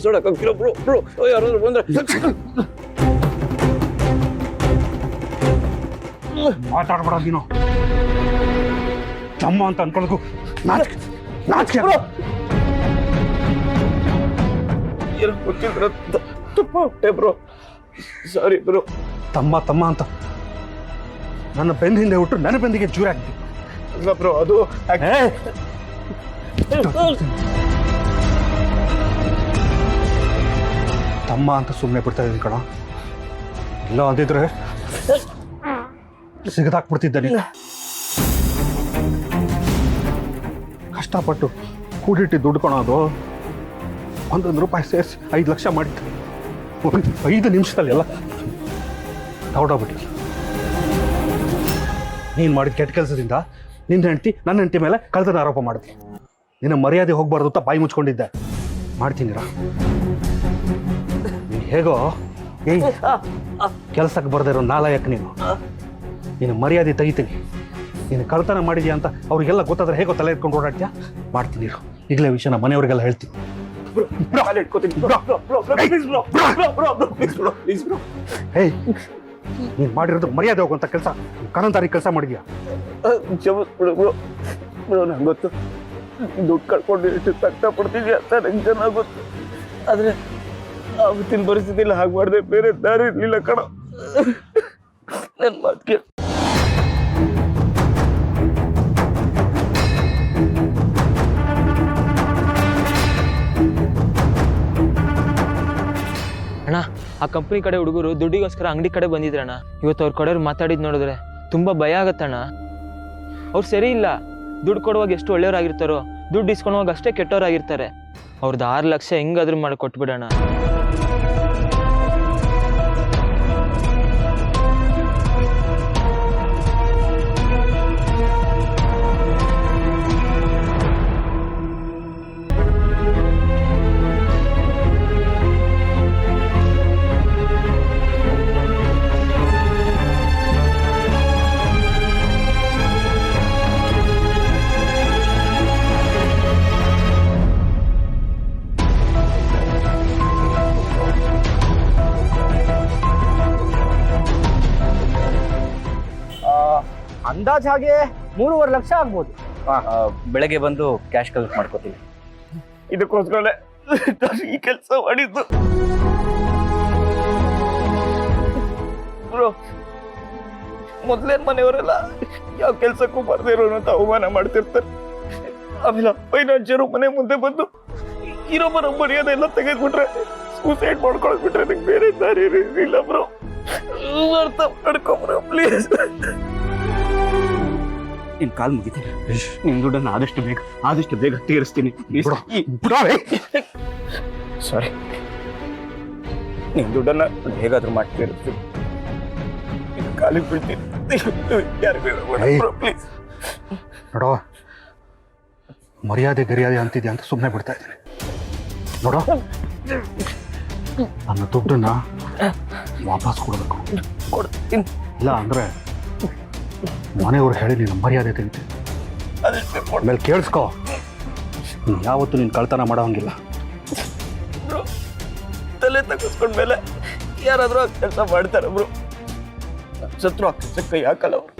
ಸಡಕ್ಕಾಗ್ತಿಲ್ಲ bro bro ಯಾರಾದ್ರೂ ಬಂದ್ರೆ ಮಾತಾಡ್ಬೇಡ ನೀನು ತಮ್ಮ ಅಂತ ಅನ್ಕೊಳಕು ನಾಚಿಕೆ ಏನೋ ಗೊತ್ತಿಲ್ಲ ತಪ್ಪ ಬ್ರೋ ಸಾರಿ ಬ್ರೋ. ತಮ್ಮ ತಮ್ಮ ಅಂತ ನನ್ನ ಬೆನ್ನ ಹಿಂದೆ ಹುಟ್ಟು ನನ್ನ ಬೆಂದಿಗೆ ಚೂರಿ ಆಗ್ತಿ ಇಲ್ಲ ಬ್ರೋ ಅದು ತಮ್ಮ ಅಂತ ಸುಮ್ಮನೆ ಬಿಡ್ತಾ ಇದ್ದೀನಿ ಕಣ. ಇಲ್ಲ ಅಂದಿದ್ರೆ ಸಿಗದಾಕ್ಬಿಡ್ತಿದ್ದೆ ನೀನು. ಕಷ್ಟಪಟ್ಟು ಕೂಡಿಟ್ಟು ದುಡ್ಡು ಕೊಣೋದು 1 ರೂಪಾಯಿ ಸೇರಿಸಿ 5 ಲಕ್ಷ ಮಾಡಿದ್ದು 5 ನಿಮಿಷದಲ್ಲಿ ಎಲ್ಲ ಹೊರಟೋಗ್ಬಿಟ್ಟಿಲ್ಲ. ನೀನು ಮಾಡಿದ ಕೆಟ್ಟ ಕೆಲಸದಿಂದ ನಿನ್ನ ಹೆಂಡತಿ ನನ್ನ ಹೆಂಡತಿ ಮೇಲೆ ಕಳ್ತನ ಆರೋಪ ಮಾಡಿದ್ವಿ. ನಿನ್ನ ಮರ್ಯಾದೆ ಹೋಗ್ಬಾರ್ದು ಅಂತ ಬಾಯಿ ಮುಚ್ಕೊಂಡಿದ್ದೆ. ಮಾಡ್ತೀನಿರಾ ನೀನು ಹೇಗೋ ಕೆಲಸಕ್ಕೆ ಬರ್ದೇ ಇರೋ ನಾಲಾಯಕ್ ನೀನು. ನೀನು ಮರ್ಯಾದೆ ತೆಗಿತೀನಿ. ನೀನು ಕಳ್ತನ ಮಾಡಿದ್ಯಾ ಅಂತ ಅವ್ರಿಗೆಲ್ಲ ಗೊತ್ತಾದ್ರೆ ಹೇಗೋ ತಲೆ ಇಟ್ಕೊಂಡು ಓಡಾಡ್ತೀಯಾ? ಮಾಡ್ತೀನಿ ಈಗಲೇ ವಿಷಯನ ಮನೆಯವ್ರಿಗೆಲ್ಲ ಹೇಳ್ತೀನಿ. ಹೇಯ್ ನೀನು ಮಾಡಿರೋದು ಮರ್ಯಾದೆ ಹೋಗುವಂಥ ಕೆಲಸ ಕಾನಂತಾರಿ ಕೆಲಸ ಮಾಡಿದ್ಯಾ? ನಂಗೆ ಗೊತ್ತು ದುಡ್ಡು ಕಳ್ಕೊಂಡು ಎಷ್ಟು ಕಷ್ಟಪಡ್ತಿದ್ಯಾ ಅಂತ ನಂಗೆ ಚೆನ್ನಾಗಿ ಗೊತ್ತು. ಆದರೆ ಆವತ್ತಿನ ಪರಿಸ್ಥಿತಿಯಲ್ಲಿ ಹಾಗೆ ಮಾಡಿದೆ, ಬೇರೆ ದಾರಿ ಇರಲಿಲ್ಲ ಕಣ. ನನ್ನ ಮಾತು ಕೇಳಿ ಅಣ್ಣ, ಆ ಕಂಪ್ನಿ ಕಡೆ ಹುಡುಗರು ದುಡ್ಡಿಗೋಸ್ಕರ ಅಂಗಡಿ ಕಡೆ ಬಂದಿದ್ರಣ್ಣ. ಇವತ್ತು ಅವ್ರ ಕಡೆಯವ್ರು ಮಾತಾಡಿದ್ ನೋಡಿದ್ರೆ ತುಂಬಾ ಭಯ ಆಗತ್ತಣ್ಣ. ಅವ್ರು ಸರಿ ಇಲ್ಲ. ದುಡ್ಡು ಕೊಡುವಾಗ ಎಷ್ಟು ಒಳ್ಳೆಯವರಾಗಿರ್ತಾರೋ ದುಡ್ಡು ಇಸ್ಕೊಳುವಾಗ ಅಷ್ಟೇ ಕೆಟ್ಟವರಾಗಿರ್ತಾರೆ. ಅವ್ರದ್ದು 6 ಲಕ್ಷ ಹೆಂಗಾದ್ರೂ ಮಾಡಿ ಕೊಟ್ಬಿಡೋಣ. ಅಂದಾಜ್ ಹಾಗೆ 3.5 ಲಕ್ಷ ಆಗ್ಬೋದು. ಬೆಳಗ್ಗೆ ಬಂದು ಕ್ಯಾಶ್ ಕಲೆಕ್ಟ್ ಮಾಡ್ಕೋತೀವಿ. ಇದಕ್ಕೋಸ್ಕರನೇ ಈ ಕೆಲಸ ಮಾಡಿದ್ದು ಬ್ರೋ. ಮೊದಲೇನ್ ಮನೆಯವರೆಲ್ಲ ಯಾವ ಕೆಲ್ಸಕ್ಕೂ ಬರ್ದೇ ಇರೋ ಅಂತ ಅವಮಾನ ಮಾಡ್ತಿರ್ತಾರೆ. ಆಮೇಲೆ ಫೈನಾನ್ಷಿಯರು ಮನೆ ಮುಂದೆ ಬಂದು ಇರೋಬ್ಬರ ಮರ್ಯಾದೆ ಎಲ್ಲ ತೆಗೆದ್ಬಿಟ್ರೆ, ಸೂಸೈಡ್ ಮಾಡ್ಕೊಳ್ಬಿಟ್ರೆ ನಂಗೆ ಬೇರೆ ದಾರಿ ಇಲ್ಲ ಬ್ರೋ. ಅರ್ಥ ಮಾಡ್ಕೊ ಬ್ರೋ ಪ್ಲೀಸ್. ನಿನ್ ಕಾಲ್ ಮುಗಿತೀನಿ. ನಿನ್ ದುಡ್ಡನ್ನು ಆದಷ್ಟು ಬೇಗ ತೀರಿಸ್ತೀನಿ. ಸಾರಿ, ನಿನ್ ದುಡ್ಡನ್ನ ಹೇಗಾದ್ರೂ ಮಾಡಿ ತೀರಿಸ್ತೀನಿ. ಕಾಲಿಗೆ ಬೀಳ್ತೀನಿ. ಪ್ಲೀಸ್ ನೋಡೋ, ಮರ್ಯಾದೆ ಗರ್ಯಾದೆ ಅಂತಿದ್ಯಾ ಅಂತ ಸುಮ್ಮನೆ ಬಿಡ್ತಾ ಇದ್ದೀನಿ. ನೋಡೋ, ನನ್ನ ದುಡ್ಡನ್ನ ವಾಪಸ್ ಕೊಡಬೇಕು. ಕೊಡ್ತೀನಿ. ಇಲ್ಲ ಅಂದ್ರೆ ಮನೆಯವ್ರು ಹೇಳಿ ನೀನು ಮರ್ಯಾದೆ ತೆಗಿತೀನಿ. ಆಮೇಲೆ ಕೇಳಿಸ್ಕೊ, ನೀನು ಯಾವತ್ತೂ ನೀನು ಕಳ್ತನ ಮಾಡೋ ಹಂಗಿಲ್ಲ. ತಲೆ ತಗ್ಗಿಸ್ಕೊಂಡ್ಮೇಲೆ ಯಾರಾದ್ರೂ ಕೆಲಸ ಮಾಡ್ತಾರೆ ಬ್ರೋ. ಶತ್ರು ಆ ಕೆಲಸ ಕೈ ಹಾಕಲ್ಲ ಅವರು.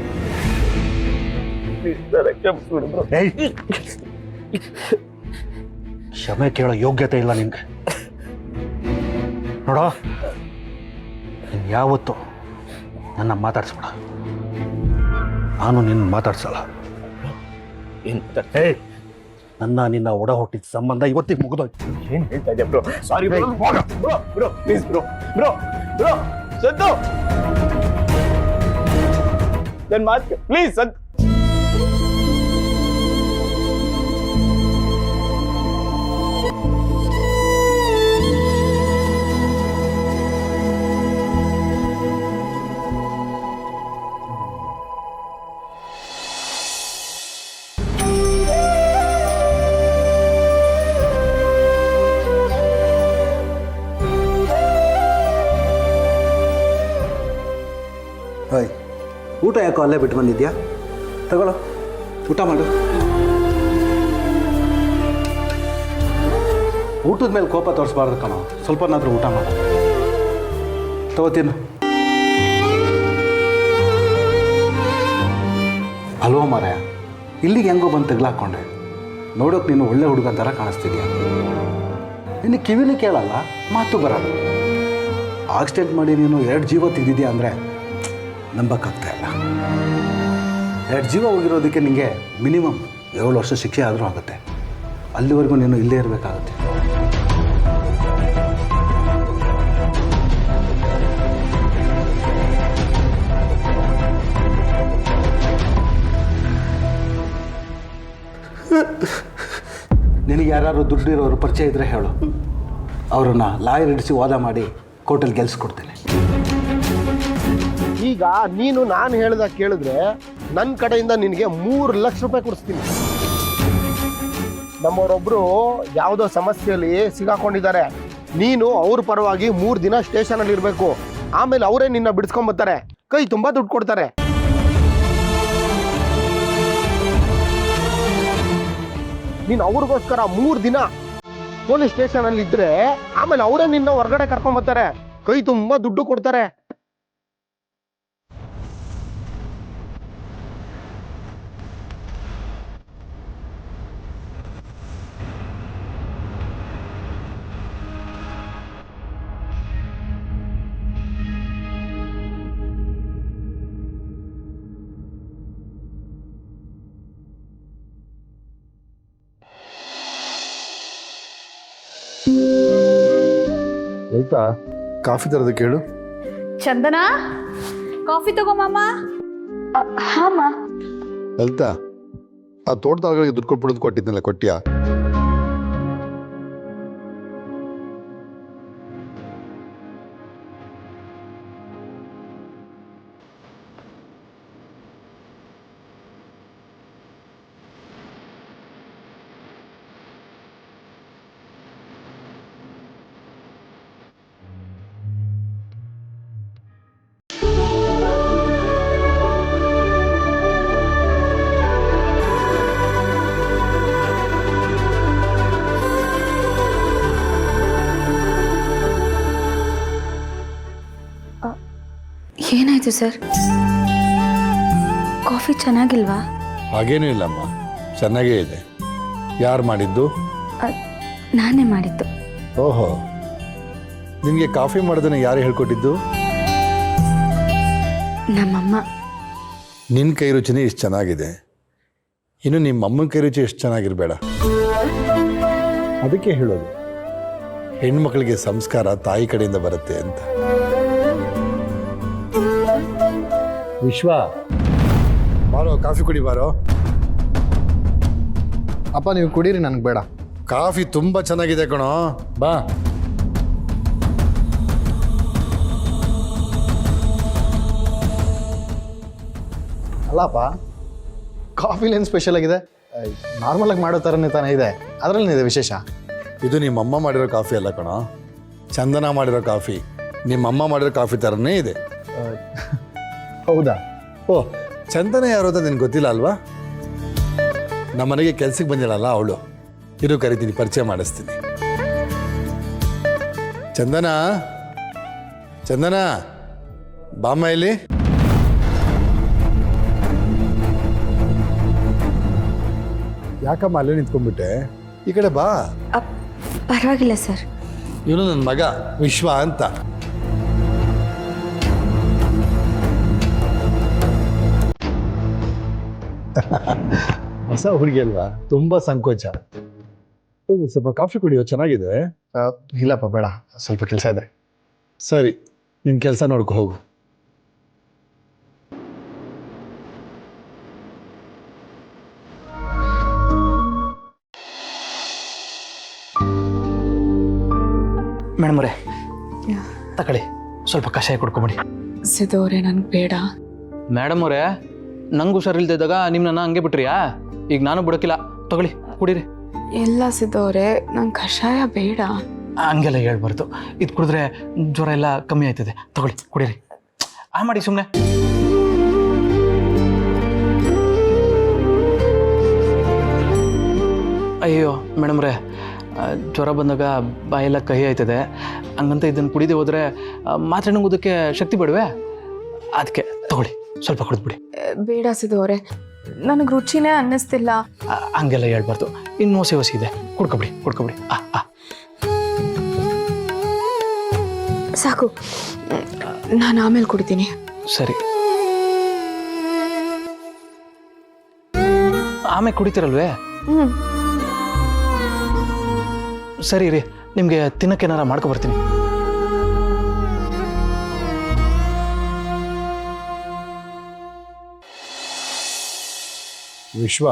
ಕ್ಷಮೆ ಕೇಳೋ ಯೋಗ್ಯತೆ ಇಲ್ಲ ನಿನ್ಗೆ. ನೋಡೋ, ನೀನು ಯಾವತ್ತು ನನ್ನ ಮಾತಾಡ್ಸ್ಬೇಡ. ನಾನು ನಿನ್ನ ಮಾತಾಡ್ಸಲ್ಲ. ನನ್ನ ನಿನ್ನ ಒಡ ಹುಟ್ಟಿದ ಸಂಬಂಧ ಇವತ್ತಿಗೆ ಮುಗಿದೋಯ್ತು. ಏನ್ ಹೇಳ್ತಾ ಇದ್ಯಾ bro? Sorry bro. Bro please bro. Bro ಸದ್ದು, ನನ್ನ ಮಾತು ಪ್ಲೀಸ್ ಸದ್ದು. ಹಾಯ್, ಊಟ ಯಾಕೋ ಅಲ್ಲೇ ಬಿಟ್ಟು ಬಂದಿದ್ಯಾ? ತಗೊಳ್ಳೋ, ಊಟ ಮಾಡು. ಊಟದ ಮೇಲೆ ಕೋಪ ತೋರಿಸ್ಬಾರ್ದು ಕಣೋ, ಸ್ವಲ್ಪನಾದರೂ ಊಟ ಮಾಡು. ತಗೋತೀನಿ. ಅಲ್ವೋ ಮಾರಾಯ, ಇಲ್ಲಿಗೆ ಹೆಂಗೋ ಬಂದು ತೆಗ್ಲಾಕೊಂಡೆ. ನೋಡೋಕೆ ನೀನು ಒಳ್ಳೆ ಹುಡುಗ ಥರ ಕಾಣಿಸ್ತಿದ್ಯಾ. ನಿನ್ನ ಕಿವಿನೂ ಕೇಳಲ್ಲ, ಮಾತು ಬರಲ್ಲ. ಆಕ್ಸಿಡೆಂಟ್ ಮಾಡಿ ನೀನು 2 ಜೀವ ತೆಗೆದಿದ್ಯಾ ಅಂದರೆ ನಂಬಕ್ಕಾಗ್ತಾ ಇಲ್ಲ. 2 ಜೀವ ಹೋಗಿರೋದಕ್ಕೆ ನಿಮಗೆ ಮಿನಿಮಮ್ 7 ವರ್ಷ ಶಿಕ್ಷೆ ಆದರೂ ಆಗುತ್ತೆ. ಅಲ್ಲಿವರೆಗೂ ನೀನು ಇಲ್ಲೇ ಇರಬೇಕಾಗುತ್ತೆ. ನಿನಗೆ ಯಾರು ದುಡ್ಡಿರೋರು ಪರಿಚಯ ಇದ್ದರೆ ಹೇಳು, ಅವರನ್ನು ಲಾಯರ್ ಹಿಡಿಸಿ ವಾದ ಮಾಡಿ ಕೋರ್ಟಲ್ಲಿ ಗೆಲ್ಸ್ಕೊಡ್ತೇನೆ. ಈಗ ನೀನು ನಾನು ಹೇಳ್ದಾಗ ಕೇಳಿದ್ರೆ ನನ್ನ ಕಡೆಯಿಂದ ನಿನಗೆ 3 ಲಕ್ಷ ರೂಪಾಯಿ ಕೊಡಿಸ್ತೀನಿ. ನಮ್ಮವರೊಬ್ಬರು ಯಾವುದೋ ಸಮಸ್ಯೆಯಲ್ಲಿ ಸಿಗಾಕೊಂಡಿದ್ದಾರೆ. ನೀನು ಅವ್ರ ಪರವಾಗಿ 3 ದಿನ ಸ್ಟೇಷನಲ್ಲಿ ಇರಬೇಕು. ಆಮೇಲೆ ಅವರೇ ನಿನ್ನ ಬಿಡಿಸ್ಕೊಂಬರ್ತಾರೆ, ಕೈ ತುಂಬ ದುಡ್ಡು ಕೊಡ್ತಾರೆ. ನೀನು ಅವ್ರಿಗೋಸ್ಕರ 3 ದಿನ ಪೊಲೀಸ್ ಸ್ಟೇಷನಲ್ಲಿ ಇದ್ರೆ ಆಮೇಲೆ ಅವರೇ ನಿನ್ನ ಹೊರಗಡೆ ಕರ್ಕೊಂಬರ್ತಾರೆ, ಕೈ ತುಂಬ ದುಡ್ಡು ಕೊಡ್ತಾರೆ. ಆಯ್ತಾ, ಕಾಫಿ ತರದ ಕೇಳು. ಚಂದನ, ಕಾಫಿ ತಗೋಮಮ್ಮ. ಹಾಮ. ಲಲಿತಾ, ಆ ತೋಟದೊಳಗೆ ದುಡ್ಡು ಕೊಟ್ಬಿಡೋದು ಕೊಟ್ಟಿದ್ನಲ್ಲ, ಕೊಟ್ಟಿಯಾ? ಏನಾಯ್ತು ಸರ್? ಕಾಫಿ ಚೆನ್ನಾಗಿಲ್ವಾ? ಹಾಗೇನೂ ಇಲ್ಲಮ್ಮ, ಚೆನ್ನಾಗೇ ಇದೆ. ಯಾರು ಮಾಡಿದ್ದು? ನಾನೇ ಮಾಡಿದ್ದು. ಓಹೋ, ನಿನಗೆ ಕಾಫಿ ಮಾಡೋದನ್ನ ಯಾರು ಹೇಳ್ಕೊಟ್ಟಿದ್ದು? ನಮ್ಮಮ್ಮ. ನಿನ್ನ ಕೈ ರುಚಿನೇ ಇಷ್ಟು ಚೆನ್ನಾಗಿದೆ, ಇನ್ನು ನಿಮ್ಮ ಅಮ್ಮನ ಕೈ ರುಚಿ ಎಷ್ಟು ಚೆನ್ನಾಗಿರಬೇಡ. ಅದಕ್ಕೆ ಹೇಳೋದು, ಹೆಣ್ಮಕ್ಳಿಗೆ ಸಂಸ್ಕಾರ ತಾಯಿ ಕಡೆಯಿಂದ ಬರುತ್ತೆ ಅಂತ. ವಿಶ್ವ, ಬಾರೋ ಕಾಫಿ ಕುಡಿ ಬಾರೋ. ಅಪ್ಪ ನೀವು ಕುಡೀರಿ, ನನಗೆ ಬೇಡ. ಕಾಫಿ ತುಂಬ ಚೆನ್ನಾಗಿದೆ ಕಣೋ, ಬಾ. ಅಲ್ಲಪ್ಪ, ಕಾಫಿಲೇನು ಸ್ಪೆಷಲ್ ಆಗಿದೆ? ನಾರ್ಮಲಾಗಿ ಮಾಡೋ ಥರನೇ ತಾನೇ ಇದೆ, ಅದರಲ್ಲಿದೆ ವಿಶೇಷ. ಇದು ನಿಮ್ಮಮ್ಮ ಮಾಡಿರೋ ಕಾಫಿ ಅಲ್ಲ ಕಣೋ, ಚಂದನ ಮಾಡಿರೋ ಕಾಫಿ. ನಿಮ್ಮಮ್ಮ ಮಾಡಿರೋ ಕಾಫಿ ಥರನೇ ಇದೆ. ಹೌದಾ? ಓ, ಚಂದನ ಯಾರು ಅಂತ ನಿನ್ಗೆ ಗೊತ್ತಿಲ್ಲ ಅಲ್ವಾ? ನಮ್ಮ ಮನೆಗೆ ಕೆಲ್ಸಕ್ಕೆ ಬಂದಿರಲ್ಲ ಅವಳು. ಇರು, ಕರಿತೀನಿ, ಪರಿಚಯ ಮಾಡಿಸ್ತೀನಿ. ಚಂದನ, ಚಂದನ ಬಾಮ್ಮ ಇಲ್ಲಿ. ಯಾಕಮ್ಮ ಅಲ್ಲೇ ನಿಂತ್ಕೊಂಡ್ಬಿಟ್ಟೆ? ಈ ಕಡೆ ಬಾ. ಪರವಾಗಿಲ್ಲ ಸರ್. ಇವನು ನನ್ನ ಮಗ ವಿಶ್ವ ಅಂತ. ಹೊಸ ಹುಡುಗಿ ಅಲ್ವಾ, ತುಂಬ ಸಂಕೋಚ. ಸ್ವಲ್ಪ ಕಾಫಿ ಕುಡಿಯೋ, ಚೆನ್ನಾಗಿದೆ. ಇಲ್ಲಪ್ಪ ಬೇಡ, ಸ್ವಲ್ಪ ಕೆಲಸ ಇದೆ. ಸರಿ, ನಿನ್ನ ಕೆಲಸ ನೋಡ್ಕೊ ಹೋಗು. ಮೇಡಮ್ ಅವರೇ, ತಗೊಳ್ಳಿ, ಸ್ವಲ್ಪ ಕಷಾಯ ಕುಡ್ಕೊಂಬಿಡಿ. ಸಿದೋರೆ, ನನ್ಗೆ ಬೇಡ. ಮೇಡಮ್ ಅವರೇ, ನಂಗೆ ಹುಷಾರಿಲ್ದಿದ್ದಾಗ ನಿಮ್ಮನ್ನ ಹಂಗೆ ಬಿಟ್ರಿಯಾ? ಈಗ ನಾನು ಬಿಡೋಕಿಲ್ಲ, ತಗೊಳ್ಳಿ ಕುಡೀರಿ. ಎಲ್ಲ ಸಿದೋರೆ, ನಂಗೆ ಕಷಾಯ ಬೇಡ. ಹಂಗೆಲ್ಲ ಹೇಳ್ಬಾರ್ದು, ಇದು ಕುಡಿದ್ರೆ ಜ್ವರ ಎಲ್ಲ ಕಮ್ಮಿ ಆಯ್ತದೆ. ತಗೊಳ್ಳಿ ಕುಡೀರಿ. ಮಾಡಿ ಸುಮ್ಮನೆ. ಅಯ್ಯೋ ಮೇಡಮ್ರೇ, ಜ್ವರ ಬಂದಾಗ ಬಾಯೆಲ್ಲ ಕಹಿ ಆಯ್ತದೆ, ಹಂಗಂತ ಇದನ್ನು ಕುಡಿದೇ ಹೋದರೆ ಮಾತ್ರೆ ನುಂಗೋದಕ್ಕೆ ಶಕ್ತಿ ಬೇಡವೆ? ಅದಕ್ಕೆ ತಗೊಳ್ಳಿ, ಸ್ವಲ್ಪ ಕುಡಿದ್ಬಿಡಿ. ಬೇಡ ಸಿದ್ದು ಅವರೇ, ನನಗೆ ರುಚಿನೇ ಅನ್ನಿಸ್ತಿಲ್ಲ. ಹಂಗೆಲ್ಲ ಹೇಳ್ಬಾರ್ದು, ಇನ್ನೂ ಹೊಸಿ ಇದೆ, ಕುಡ್ಕೊಬಿಡಿ. ಸಾಕು, ನಾನು ಆಮೇಲೆ ಕುಡಿತೀನಿ. ಸರಿ, ಆಮೇಲೆ ಕುಡಿತೀರಲ್ವೇ? ಸರಿ ರೀ, ನಿಮಗೆ ತಿನ್ನಕ್ಕೆ ಏನಾರ ಮಾಡ್ಕೊಬರ್ತೀನಿ. ವಿಶ್ವ,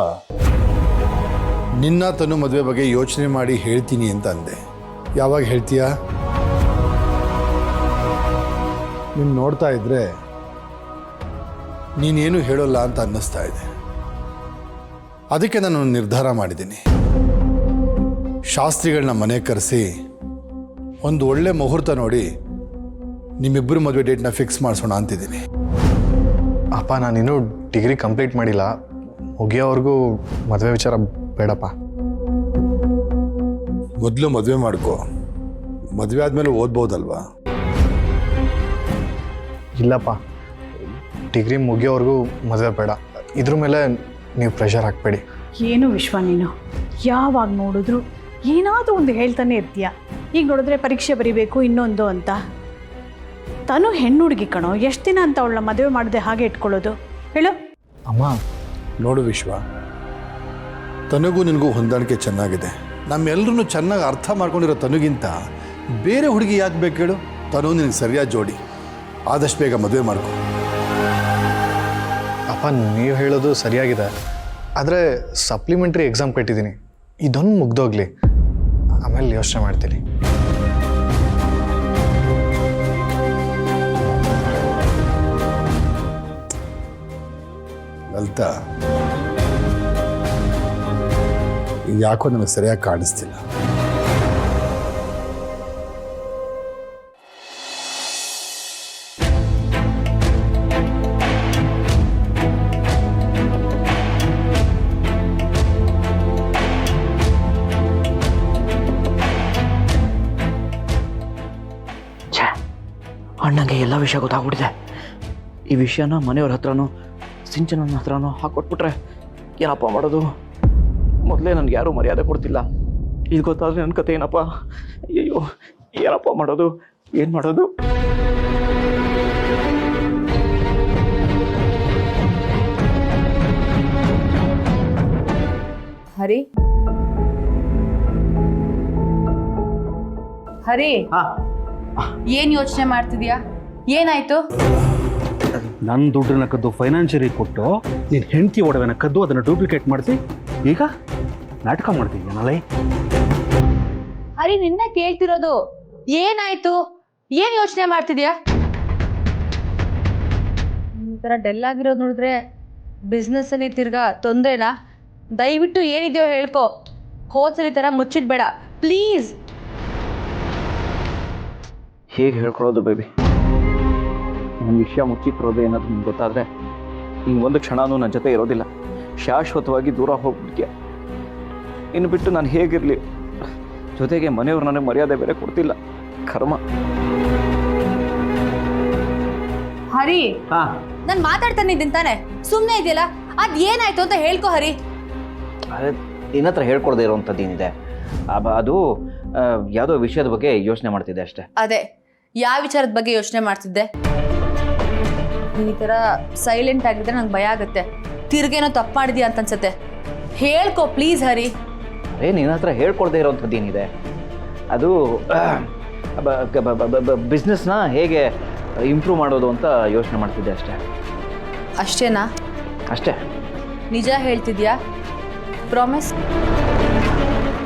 ನಿನ್ನ ತನು ಮದುವೆ ಬಗ್ಗೆ ಯೋಚನೆ ಮಾಡಿ ಹೇಳ್ತೀನಿ ಅಂತ ಅಂದೆ. ಯಾವಾಗ ಹೇಳ್ತೀಯಾ? ನೀನು ನೋಡ್ತಾ ಇದ್ರೆ ನೀನೇನು ಹೇಳೋಲ್ಲ ಅಂತ ಅನ್ನಿಸ್ತಾ ಇದೆ. ಅದಕ್ಕೆ ನಾನು ನಿರ್ಧಾರ ಮಾಡಿದ್ದೀನಿ. ಶಾಸ್ತ್ರಿಗಳನ್ನ ಮನೆ ಕರೆಸಿ ಒಂದು ಒಳ್ಳೆ ಮುಹೂರ್ತ ನೋಡಿ ನಿಮ್ಮಿಬ್ಬರು ಮದುವೆ ಡೇಟ್ನ ಫಿಕ್ಸ್ ಮಾಡಿಸೋಣ ಅಂತಿದ್ದೀನಿ. ಅಪ್ಪ, ನಾನಿನ್ನೂ ಡಿಗ್ರಿ ಕಂಪ್ಲೀಟ್ ಮಾಡಿಲ್ಲ, ಮುಗಿಯೋವರೆಗೂ ಮದುವೆ ವಿಚಾರ ಬೇಡಪ್ಪ. ಮೊದಲು ಮದುವೆ ಮಾಡ್ಕೋ, ಮದುವೆ ಆದಮೇಲೆ ಓದ್ಬೋದಲ್ವಾ? ಇಲ್ಲಪ್ಪ, ಡಿಗ್ರಿ ಮುಗಿಯೋವರೆಗೂ ಮದುವೆ ಬೇಡ. ಇದ್ರ ಮೇಲೆ ನೀವು ಪ್ರೆಷರ್ ಹಾಕಬೇಡಿ. ಏನು ವಿಶ್ವ, ನೀನು ಯಾವಾಗ ನೋಡಿದ್ರು ಏನಾದರೂ ಒಂದು ಹೇಳ್ತಾನೆ ಇರ್ತೀಯ. ಈಗ ನೋಡಿದ್ರೆ ಪರೀಕ್ಷೆ ಬರೀಬೇಕು ಇನ್ನೊಂದು ಅಂತ. ತಾನು ಹೆಣ್ಣು ಹುಡುಗಿ ಕಣೋ, ಎಷ್ಟು ದಿನ ಅಂತ ಅವಳ ಮದುವೆ ಮಾಡದೆ ಹಾಗೆ ಇಟ್ಕೊಳ್ಳೋದು ಹೇಳು? ಅಮ್ಮ ನೋಡು ವಿಶ್ವ, ತನಗೂ ನಿನಗೂ ಹೊಂದಾಣಿಕೆ ಚೆನ್ನಾಗಿದೆ. ನಮ್ಮೆಲ್ಲರೂ ಚೆನ್ನಾಗಿ ಅರ್ಥ ಮಾಡ್ಕೊಂಡಿರೋ ತನಗಿಂತ ಬೇರೆ ಹುಡುಗಿ ಯಾಕೆ ಬೇಕು ಹೇಳು? ತನು ನಿನಗೆ ಸರಿಯಾದ ಜೋಡಿ. ಆದಷ್ಟು ಬೇಗ ಮದುವೆ ಮಾಡ್ಕೊ. ಅಪ್ಪ, ನೀವು ಹೇಳೋದು ಸರಿಯಾಗಿದೆ, ಆದರೆ ಸಪ್ಲಿಮೆಂಟ್ರಿ ಎಕ್ಸಾಮ್ ಕಟ್ಟಿದ್ದೀನಿ, ಇದೊಂದು ಮುಗ್ದೋಗ್ಲಿ, ಆಮೇಲೆ ಯೋಚನೆ ಮಾಡ್ತೀನಿ. ಲಲಿತಾ, ಯಾಕೋ ನನಗೆ ಸರಿಯಾಗಿ ಕಾಣಿಸ್ತಿಲ್ಲ. ಅಣ್ಣಂಗೆ ಎಲ್ಲ ವಿಷಯ ಗೊತ್ತಾಗ್ಬಿಟ್ಟಿದೆ. ಈ ವಿಷಯನ ಮನೆಯವ್ರ ಹತ್ರನೋ ಸಿಂಚನನ ಹತ್ರನೋ ಹಾಕೊಟ್ಬಿಟ್ರೆ ಏನಪ್ಪ ಮಾಡೋದು? ಮೊದಲೇ ನನಗೆ ಯಾರೂ ಮರ್ಯಾದೆ ಕೊಡ್ತಿಲ್ಲ, ಇದು ಗೊತ್ತಾದ್ರೆ ನನ್ನ ಕತೆ ಏನಪ್ಪ? ಅಯ್ಯೋ, ಏನಪ್ಪ ಮಾಡೋದು? ಏನು ಮಾಡೋದು? ಹರಿ, ಹರಿ, ಏನ್ ಯೋಚನೆ ಮಾಡ್ತಿದ್ಯಾ? ಏನಾಯ್ತು? ನನ್ನ ದುಡ್ಡನ್ನ ಕದ್ದು ಫೈನಾನ್ಷಿಯರಿಗೆ ಕೊಟ್ಟು ನೀನು ಹೆಂಡತಿ ಒಡವೆನ ಕದ್ದು ಅದನ್ನು ಡೂಪ್ಲಿಕೇಟ್ ಮಾಡಿಸಿ ಈಗ ನಾಟಕ ಮಾಡ್ತಿದ್ದೀನಲ್ಲ. ಹರಿ, ನಿನ್ನ ಕೇಳ್ತಿರೋದು. ಏನಾಯ್ತು? ಏನ್ ಯೋಚನೆ ಮಾಡ್ತಿದ್ಯಾ? ಈ ಥರ ಡೆಲ್ ಆಗಿರೋದು ನೋಡಿದ್ರೆ ಬಿಸ್ನೆಸ್ ಅಲ್ಲಿ ತಿರ್ಗಾ ತೊಂದ್ರೆನಾ? ದಯವಿಟ್ಟು ಏನಿದೆಯೋ ಹೇಳ್ಕೊ, ಹೋದ್ಸಲಿ ಥರ ಮುಚ್ಚಿಡ್ಬೇಡ ಪ್ಲೀಸ್. ಹೇಗೆ ಹೇಳ್ಕೊಳ್ಳೋದು ಬೇಬಿ? ನನ್ನ ವಿಷಯ ಮುಚ್ಚಿಟ್ಟಿರೋದು ಏನಾದ್ರು ನಿಮ್ಗೆ ಗೊತ್ತಾದರೆ ಹಿಂಗೆ ಒಂದು ಕ್ಷಣನೂ ನನ್ನ ಜೊತೆ ಇರೋದಿಲ್ಲ, ಶಾಶ್ವತವಾಗಿ ದೂರ ಹೋಗ್ಬಿಡ್ತೀಯ. ಇನ್ನು ಬಿಟ್ಟು ನಾನು ಹೇಗಿರಲಿ? ಜೊತೆಗೆ ಮನೆಯವ್ರು ನನಗೆ ಮರ್ಯಾದೆ ಬೇರೆ ಕೊಡ್ತಿಲ್ಲ, ಕರ್ಮ. ಹರಿ, ನಾನು ಮಾತಾಡ್ತಾನೆ ಇದ್ದೀನಿ ತಾನೆ, ಸುಮ್ಮನೆ ಇದೆಯಲ್ಲ, ಅದು ಏನಾಯ್ತು ಅಂತ ಹೇಳ್ಕೊ ಹರಿ. ಅದೇ ನಿನ್ನ ಹತ್ರ ಹೇಳ್ಕೊಡದೆ ಇರೋವಂಥದ್ದು ಏನಿದೆ? ಅದು ಯಾವುದೋ ವಿಷಯದ ಬಗ್ಗೆ ಯೋಚನೆ ಮಾಡ್ತಿದ್ದೆ ಅಷ್ಟೇ. ಅದೇ ಯಾವ ವಿಚಾರದ ಬಗ್ಗೆ ಯೋಚನೆ ಮಾಡ್ತಿದ್ದೆ? ಈ ಥರ ಸೈಲೆಂಟ್ ಆಗಿದ್ರೆ ನಂಗೆ ಭಯ ಆಗುತ್ತೆ, ತಿರ್ಗೇನೋ ತಪ್ಪು ಮಾಡಿದ್ಯಾ ಅಂತ ಅನ್ಸುತ್ತೆ. ಹೇಳ್ಕೊ ಪ್ಲೀಸ್ ಹರಿ. ಅದೇ ನಿನ್ನ ಹತ್ರ ಹೇಳ್ಕೊಡದೆ ಇರೋವಂಥದ್ದು ಏನಿದೆ? ಅದು ಬಿಸ್ನೆಸ್ನ ಹೇಗೆ ಇಂಪ್ರೂವ್ ಮಾಡೋದು ಅಂತ ಯೋಚನೆ ಮಾಡ್ತಿದ್ದೆ ಅಷ್ಟೇ. ಅಷ್ಟೇನಾ? ಅಷ್ಟೇ. ನಿಜ ಹೇಳ್ತಿದ್ಯಾ? ಪ್ರಾಮಿಸ್?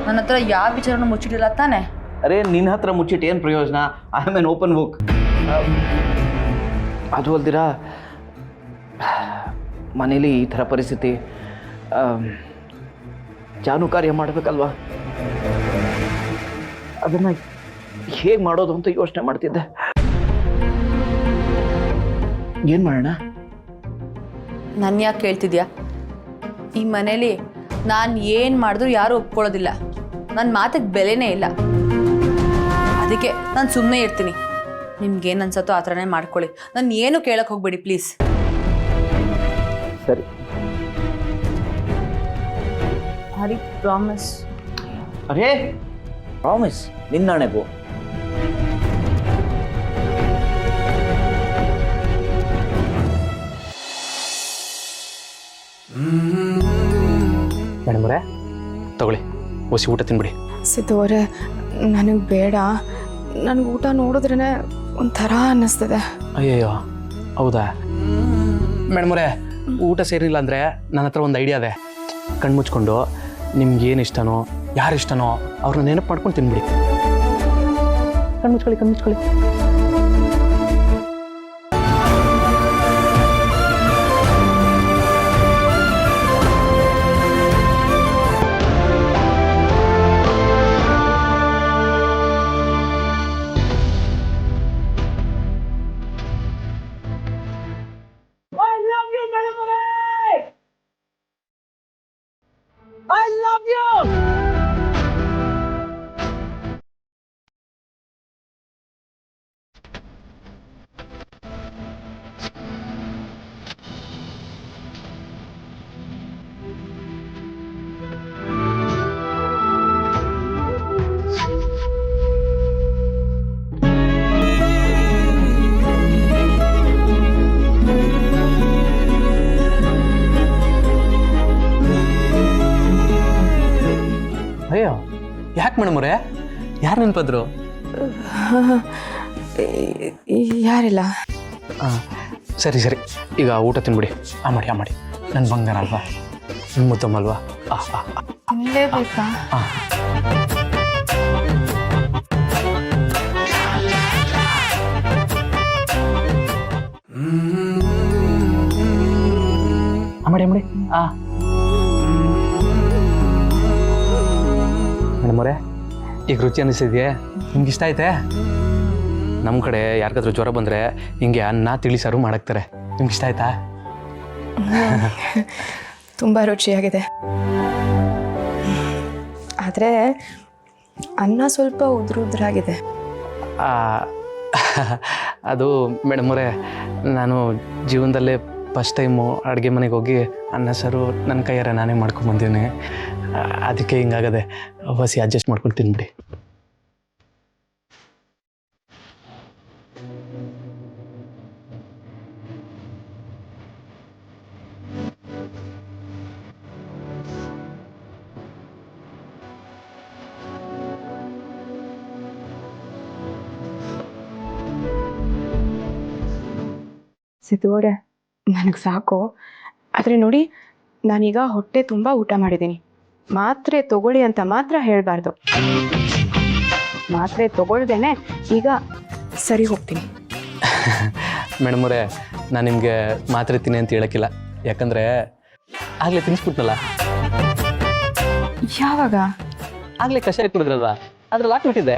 ನನ್ನ ಹತ್ರ ಯಾವ ವಿಚಾರನೂ ಮುಚ್ಚಿಟ್ಟಿಲ್ಲ ತಾನೆ? ಅರೆ, ನಿನ್ನ ಹತ್ರ ಮುಚ್ಚಿಟ್ಟು ಏನು ಪ್ರಯೋಜನ? I am an open book. ಅದು ಅಲ್ದಿರ ಮನೇಲಿ ಈ ಥರ ಪರಿಸ್ಥಿತಿ, ಜಾನು ಕಾರ್ಯ ಮಾಡಬೇಕಲ್ವಾ? ಅದನ್ನು ಹೇಗೆ ಮಾಡೋದು ಅಂತ ಯೋಚನೆ ಮಾಡ್ತಿದ್ದೆ. ಏನು ಮಾಡೋಣ? ನನ್ನ ಯಾಕೆ ಕೇಳ್ತಿದ್ಯಾ? ಈ ಮನೇಲಿ ನಾನು ಏನು ಮಾಡಿದ್ರು ಯಾರೂ ಒಪ್ಕೊಳ್ಳೋದಿಲ್ಲ. ನನ್ನ ಮಾತಿಗೆ ಬೆಲೆನೇ ಇಲ್ಲ. ಅದಕ್ಕೆ ನಾನು ಸುಮ್ಮನೆ ಇರ್ತೀನಿ. ನಿಮ್ಗೇನು ಅನ್ಸತ್ತೋ ಆ ಥರನೇ ಮಾಡ್ಕೊಳ್ಳಿ. ನಾನು ಏನು ಕೇಳಕ್ಕೆ ಹೋಗ್ಬೇಡಿ ಪ್ಲೀಸ್. ಸರಿ. ಹರಿ ಪ್ರಾಮಿಸ್. ಅರೇ ಪ್ರಾಮಿಸ್, ನಿನ್ನಣೆಗೂ. ಮೇಡಮ್ರೆ ತಗೊಳ್ಳಿ, ಒಸಿ ಊಟ ತಿನ್ಬಿಡಿ. ಸಿದ್ದು ಅವರೇ, ನನಗೆ ಬೇಡ. ನನಗೆ ಊಟ ನೋಡಿದ್ರೇ ಒಂಥರ ಅನ್ನಿಸ್ತದೆ. ಅಯ್ಯಯ್ಯೋ ಹೌದಾ ಮೇಡಮ್ರೆ, ಊಟ ಸೇರಿಲ್ಲ ಅಂದರೆ ನನ್ನ ಹತ್ರ ಒಂದು ಐಡಿಯಾ ಇದೆ. ಕಣ್ಣು ಮುಚ್ಕೊಂಡು ನಿಮ್ಗೆ ಏನು ಇಷ್ಟನೋ, ಯಾರು ಇಷ್ಟನೋ ಅವ್ರನ್ನ ನೆನಪು ಮಾಡ್ಕೊಂಡು ತಿನ್ಬಿಡಿ. ಕಣ್ಣು ಮುಚ್ಕೊಳ್ಳಿ, ಕಣ್ಣು ಮುಚ್ಕೊಳ್ಳಿ. ಅಯ್ಯೋ ಯಾಕೆ ಮೇಡಮ್ರೆ, ಯಾರು ನೆನಪದ್ರು? ಯಾರಿಲ್ಲ. ಸರಿ ಸರಿ, ಈಗ ಊಟ ತಿನ್ಬಿಡಿ. ಮಾಡಿ ನನ್ನ ಬಂಗಾರ ಅಲ್ವಾ, ನನ್ನ ಮುದ್ದಮ್ಮಲ್ವಾ. ತಿನ್ನಲೇಬೇಕಾ? ಮಾಡಿ ಮೇಡಮವ್ರೆ, ಈಗ ರುಚಿ ಅನ್ನಿಸಿದ್ಯೆ? ನಿಮ್ಗೆ ಇಷ್ಟ ಆಯ್ತೆ? ನಮ್ಮ ಕಡೆ ಯಾರಿಗಾದ್ರೂ ಜ್ವರ ಬಂದರೆ ಹಿಂಗೆ ಅನ್ನ ತಿಳಿ ಸಾರು ಮಾಡಾಕ್ತಾರೆ. ನಿಮ್ಗೆ ಇಷ್ಟ ಆಯ್ತಾ? ತುಂಬ ರುಚಿಯಾಗಿದೆ. ಆದರೆ ಅನ್ನ ಸ್ವಲ್ಪ ಉದುರಾಗಿದೆ. ಅದು ಮೇಡಮವ್ರೆ, ನಾನು ಜೀವನದಲ್ಲೇ ಫಸ್ಟ್ ಟೈಮು ಅಡುಗೆ ಮನೆಗೆ ಹೋಗಿ ಅನ್ನ ಸಾರು ನನ್ನ ಕೈಯಾರ ನಾನೇ ಮಾಡ್ಕೊಂಬಂದೀನಿ. ಅದಕ್ಕೆ ಹಿಂಗಾಗದೆ. ಬಸಿ ಅಡ್ಜಸ್ಟ್ ಮಾಡ್ಕೊಂಡು ತಿನ್ಬಿಡಿ. ಸಿದ್ದುವರೆ, ನನಗೆ ಸಾಕು. ಆದರೆ ನೋಡಿ, ನಾನೀಗ ಹೊಟ್ಟೆ ತುಂಬ ಊಟ ಮಾಡಿದ್ದೀನಿ. ಮಾತ್ರೆ ತಗೊಳ್ಳಿ ಅಂತ ಮಾತ್ರ ಹೇಳಬಾರ್ದು. ಮಾತ್ರೆ ತಗೊಳ್ದೇನೆ ಈಗ ಸರಿ ಹೋಗ್ತೀನಿ. ಮೇಡಮವ್ರೆ, ನಾನು ನಿಮಗೆ ಮಾತ್ರೆ ತಿನ್ನಿ ಅಂತ ಹೇಳೋಕ್ಕಿಲ್ಲ. ಯಾಕಂದರೆ ಆಗಲೇ ತಿನ್ನಿಸ್ಬಿಟ್ನಲ್ಲ. ಯಾವಾಗ? ಆಗಲೇ ಕಷಾಯ ಕುಡಿದ್ರಲ್ವಾ, ಅದ್ರಲ್ಲಿ ಹಾಕ್ಬಿಟ್ಟಿದ್ದೆ.